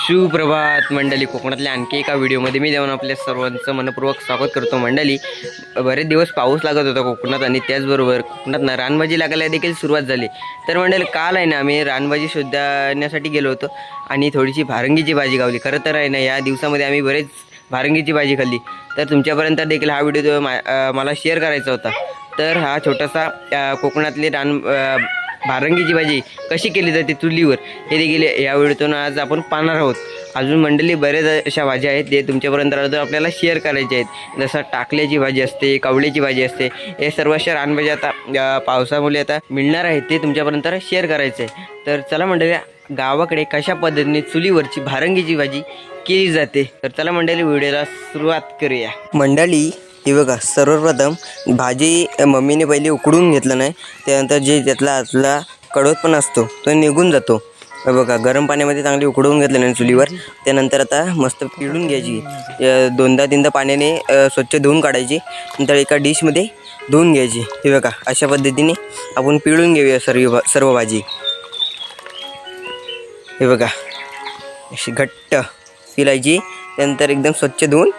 सुप्रभात मंडळी, कोकणातल्या आणखी एका व्हिडिओमध्ये मी देऊन आपल्या सर्वांचं मनपूर्वक स्वागत करतो. मंडळी, बरेच दिवस पाऊस लागत होता कोकणात आणि त्याचबरोबर कोकणात रानभाजी लागायला देखील सुरुवात झाली. तर मंडळी, काल आहे ना आम्ही रानभाजी शोधण्यासाठी गेलो होतो आणि थोडीशी भारंगीची भाजी गावली. खरं तर आहे ना या दिवसामध्ये आम्ही बरेच भारंगीची भाजी खाल्ली. तर तुमच्यापर्यंत देखील हा व्हिडिओ मला शेअर करायचा होता. तर हा छोटासा कोकणातली भारंगीची भाजी कशी केली जाते चुलीवर हे देखील या व्हिडिओतून आज आपण पाहणार आहोत. अजून मंडळी बरेच अशा भाज्या आहेत जे तुमच्यापर्यंत आपल्याला शेअर करायचे आहेत. जसं टाकल्याची भाजी असते, कवळीची भाजी असते. हे सर्व अशा रानभाज्या आता पावसामुळे आता मिळणार आहेत ते तुमच्यापर्यंत शेअर करायचे आहे. तर चला मंडळी, गावाकडे कशा पद्धतीने चुलीवरची भारंगीची भाजी केली जाते. तर चला मंडळी, व्हिडिओला सुरुवात करूया. मंडळी, हे बघा, सर्वप्रथम भाजी मम्मीने पहिले उकडून घेतलं नाही, त्यानंतर जे त्यातला आतला कडवटपणा असतो तो निघून जातो. बघा, गरम पाण्यामध्ये चांगली उकडवून घेतलं नाही चुलीवर. त्यानंतर आता मस्त पिळून घ्यायची. 2-3 पाण्याने स्वच्छ धुवून काढायची. नंतर एका डिशमध्ये धुवून घ्यायची. हे बघा, अशा पद्धतीने आपण पिळून घेऊया सर्व भाजी. हे बघा, अशी घट्ट पिळायची. त्यानंतर एकदम स्वच्छ धुवून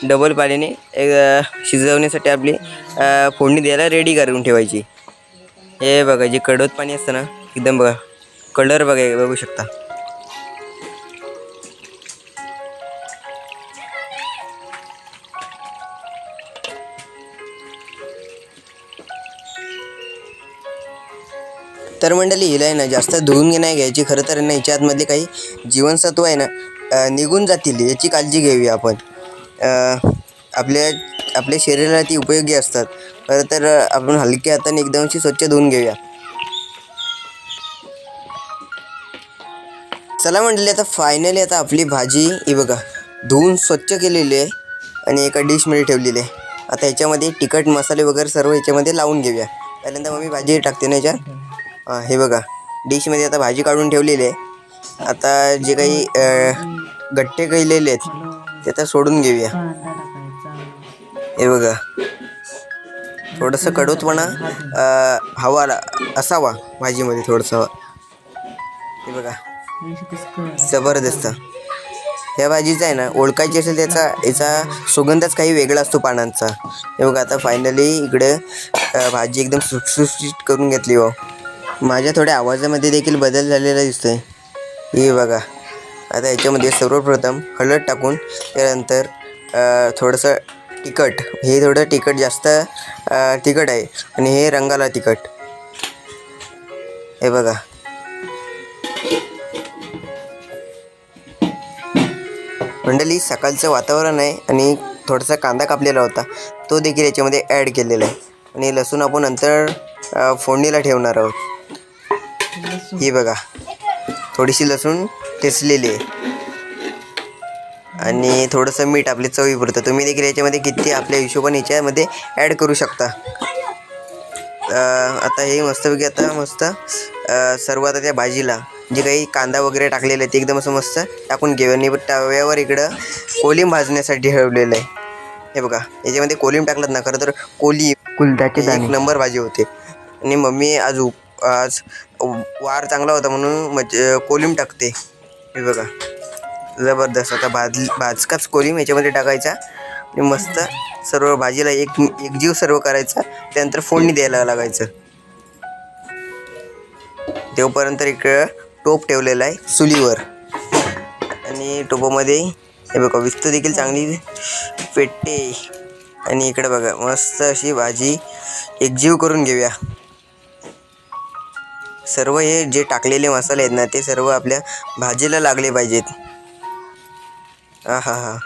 डबल पाण्याने शिजवण्यासाठी आपली फोडणी द्यायला रेडी करून ठेवायची. हे बघा, जे कडवट पाणी असतं ना, एकदम बघा कलर बघू शकता. तर मंडळी, हिला आहे ना जास्त धुवून नाही घ्यायची. खरं तर ना हिच्या आतमधले काही जीवनसत्व आहे ना निघून जातील याची काळजी घेऊया आपण. आपल्या शरीराला ती उपयोगी असतात. खरं तर आपण हलक्या हाताने एकदमशी स्वच्छ धुवून घेऊया. चला मंडळी, आता फायनली आता आपली भाजी ही बघा धुवून स्वच्छ केलेली आहे आणि एका डिशमध्ये ठेवलेली आहे. आता ह्याच्यामध्ये तिखट मसाले वगैरे सर्व ह्याच्यामध्ये लावून घेऊया. पहिल्यांदा मम्मी भाजी टाकते ना ह्याच्यात. हे बघा, डिशमध्ये आता भाजी काढून ठेवलेली आहे. आता जे काही गट्टे केलेले आहेत ते आता सोडून घेऊया. हे बघा, थोडंसं कडवटपणा हवा असावा भाजीमध्ये, थोडंसं हवा. हे बघा, जबरदस्त. ह्या भाजीचा आहे ना ओळखायची असेल याचा सुगंधच काही वेगळा असतो पानांचा. हे बघा, आता फायनली इकडे भाजी एकदम सुटसुटीत करून घेतली. हो, माझ्या थोड्या आवाजामध्ये देखील बदल झालेला दिसतोय. हे बघा, आता याच्यामध्ये सर्वप्रथम हळद टाकून त्यानंतर थोडंसं तिखट. हे थोडं तिखट जास्त तिखट आहे आणि हे रंगाला तिखट. हे बघा, मंडळी, सकाळचं वातावरण आहे आणि थोडासा कांदा कापलेला होता तो देखील याच्यामध्ये ॲड केलेला आहे. आणि लसूण आपण नंतर फोडणीला ठेवणार आहोत. ही बघा, थोडीशी लसूण ठेचलेली आहे आणि थोडंसं मीठ आपली चवीपुरतं. तुम्ही देखील याच्यामध्ये किती आपल्या हिशोबाने याच्यामध्ये ॲड करू शकता. आता हे मस्तपैकी आता मस्त सर्व आता त्या भाजीला जे काही कांदा वगैरे टाकलेलं आहे ते एकदम असं मस्त टाकून घेऊ. आणि तव्यावर इकडं कोलिंब भाजण्यासाठी ठेवलेलं आहे. हे बघा, याच्यामध्ये कोलिंब टाकलं ना, खरं तर कुलथाची एक नंबर भाजी होते. आणि मम्मी आज वार चांगला होता म्हणून कोलिंब टाकते. हे बघा, जबरदस्त. आता भाजकाच कोलिंब याच्यामध्ये टाकायचा आणि मस्त सर्व भाजीला एकजीव सर्व करायचा. त्यानंतर फोडणी द्यायला लागायचं. तेव्हापर्यंत इकडं टोप ठेवलेला आहे चुलीवर आणि टोपामध्ये हे बघा विस्तू देखील चांगली पेटते. आणि इकडे बघा मस्त अशी भाजी एकजीव करून घेऊया. सर्व हे जे टाकलेले मसाले आहेत ना ते सर्व आपल्या भाजीला लागले पाहिजेत. हा.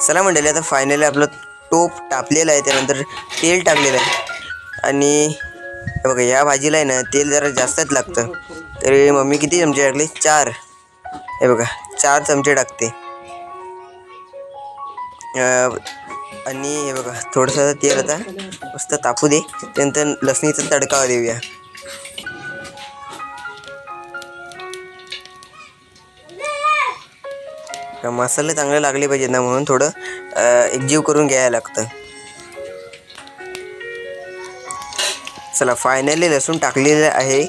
चला मंडळी, आता फायनली आपलं टोप टाकलेलं आहे. त्यानंतर तेल टाकलेलं आहे आणि हे बघा, या भाजीला आहे ना तेल जरा जास्तच लागतं. तरी मम्मी किती चमचे टाकले? 4. हे बघा, 4 चमचे टाकते. आणि हे बघा, थोडंसं तेल आता मस्त तापू दे. त्यानंतर लसणीचा तडका देऊया. मसाले चांगले लागले पाहिजेत ना, म्हणून थोडं एकजीव करून घ्यायला लागतं. चला फायनली लसूण टाकलेलं आहे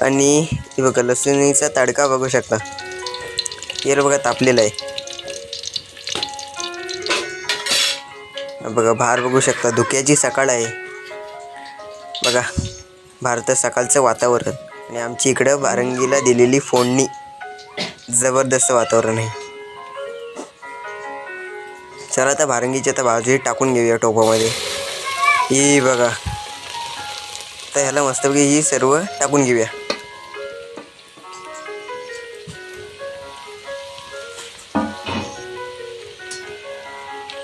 आणि हे बघा लसूणीचा तडका बघू शकता. हे बघा तापलेला आहे. बघा बाहेर बघू शकता धुक्याची सकाळ आहे. बघा भारतात सकाळचं वातावरण आणि आमची इकडं बारंगीला दिलेली फोडणी. जबरदस्त वातावरण आहे. चला आता बारंगीची आता भाजी टाकून घेऊया टोपामध्ये. ही बघा तर ह्याला मस्तपैकी ही सर्व टाकून घेऊया.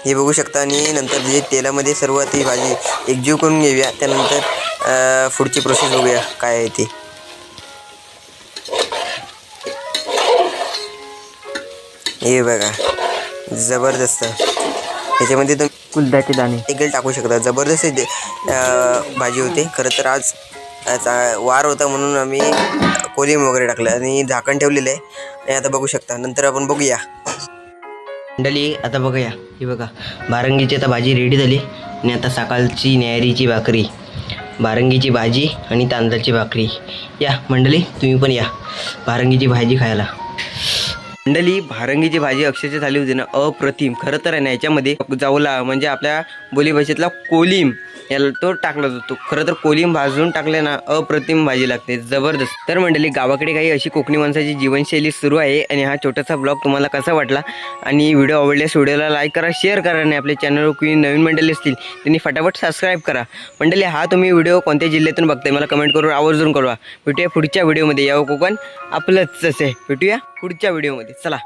हे बघू शकता आणि नंतर जे तेलामध्ये सर्व ती भाजी एकजीव करून घेऊया. त्यानंतर पुढची प्रोसेस बघूया काय आहे ती. हे बघा जबरदस्त. त्याच्यामध्ये तुम्ही कुलदाचे दाणे देखील टाकू शकता. जबरदस्त भाजी होते. खरं तर आज वार होता म्हणून आम्ही कोलिंब वगैरे टाकलं आणि झाकण ठेवलेलं आहे. आणि आता बघू शकता. नंतर आपण बघूया मंडळी. आता बघूया ही बघा बारंगीची आता भाजी रेडी झाली आणि आता सकाळची न्याहारीची भाकरी, बारंगीची भाजी आणि तांदळाची भाकरी. या मंडळी तुम्ही पण या बारंगीची भाजी खायला. मंडळी भारंगीची भाजी अक्षरशः झाली होती ना अप्रतिम. खरं तर आहे ना याच्यामध्ये जावला म्हणजे आपल्या बोलीभाषेतला कोलिंब याला तो टाकला जातो. खरं तर कोलिंब भाजून टाकले ना अप्रतिम भाजी लागते. जबरदस्त. तर मंडळी गावाकडे काही अशी कोकणी माणसाची जीवनशैली सुरू आहे. आणि हा छोटासा ब्लॉग तुम्हाला कसा वाटला आणि व्हिडिओ आवडल्यास व्हिडिओला लाईक करा, शेअर करा आणि आपल्या चॅनलवर कोणी नवीन मंडळी असतील त्यांनी फटाफट सबस्क्राईब करा. मंडळी हा तुम्ही व्हिडिओ कोणत्या जिल्ह्यातून बघताय मला कमेंट करून आवर्जून कळवा. भेटूया पुढच्या व्हिडिओमध्ये. यावं कोकण आपलंच असे. भेटूया पुढच्या व्हिडिओमध्ये. चला.